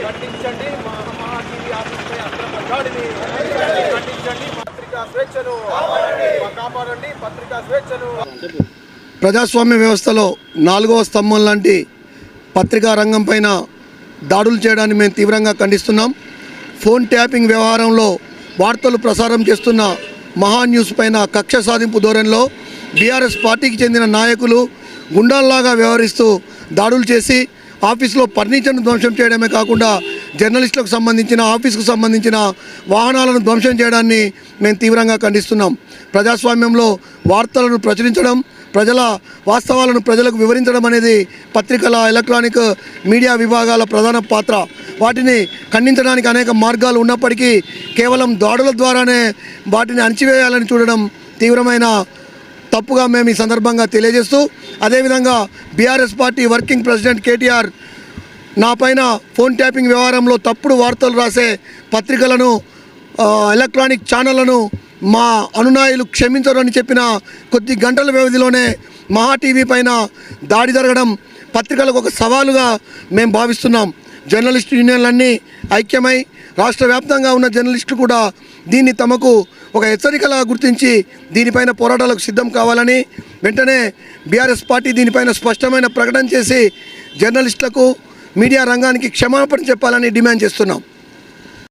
ఖండించండి మహా టీవీ ఆఫీస్పై అక్రమ దాడిని, ఖండించండి పత్రికా స్వేచ్ఛను కాపాడండి, పత్రికా స్వేచ్ఛను. ప్రజాస్వామ్య వ్యవస్థలో 4వ స్తంభం లాంటి పత్రికా రంగం పైన దాడులు చేయడాన్ని మేము తీవ్రంగా ఖండిస్తున్నాం. ఫోన్ ట్యాపింగ్ వ్యవహారంలో వార్తలు ప్రసారం చేస్తున్న మహా న్యూస్ పైన కక్ష సాధింపు ధోరణిలో బీఆర్ఎస్ పార్టీకి చెందిన నాయకులు గుండాల్లాగా వ్యవహరిస్తూ దాడులు చేసి ఆఫీసులో ఫర్నిచర్ను ధ్వంసం చేయడమే కాకుండా జర్నలిస్టులకు సంబంధించిన ఆఫీసుకు సంబంధించిన వాహనాలను ధ్వంసం చేయడాన్ని మేము తీవ్రంగా ఖండిస్తున్నాం. ప్రజాస్వామ్యంలో వార్తలను ప్రచురించడం, ప్రజల వాస్తవాలను ప్రజలకు వివరించడం అనేది పత్రికల ఎలక్ట్రానిక్ మీడియా విభాగాల ప్రధాన పాత్ర. వాటిని ఖండించడానికి అనేక మార్గాలు ఉన్నప్పటికీ కేవలం దాడుల ద్వారానే వాటిని అణచివేయాలని చూడడం తీవ్రమైన తప్పుగా మేము ఈ సందర్భంగా తెలియజేస్తూ, అదేవిధంగా BRS party working president KTR నా పైన ఫోన్ ట్యాపింగ్ వ్యవహారంలో తప్పుడు వార్తలు రాసే పత్రికలను, ఎలక్ట్రానిక్ ఛానళ్లను మా అనునాయులు క్షమించరని చెప్పిన కొద్ది గంటల వ్యవధిలోనే మహా టీవీ పైన దాడి జరగడం పత్రికలకు ఒక సవాలుగా మేము భావిస్తున్నాం. జర్నలిస్టు యూనియన్లన్నీ ఐక్యమై రాష్ట్ర వ్యాప్తంగా ఉన్న జర్నలిస్టులు కూడా దీన్ని తమకు ఒక హెచ్చరికలా గుర్తించి దీనిపైన పోరాటాలకు సిద్ధం కావాలని, వెంటనే బీఆర్ఎస్ పార్టీ దీనిపైన స్పష్టమైన ప్రకటన చేసి జర్నలిస్టులకు, మీడియా రంగానికి క్షమాపణ చెప్పాలని డిమాండ్ చేస్తున్నాం.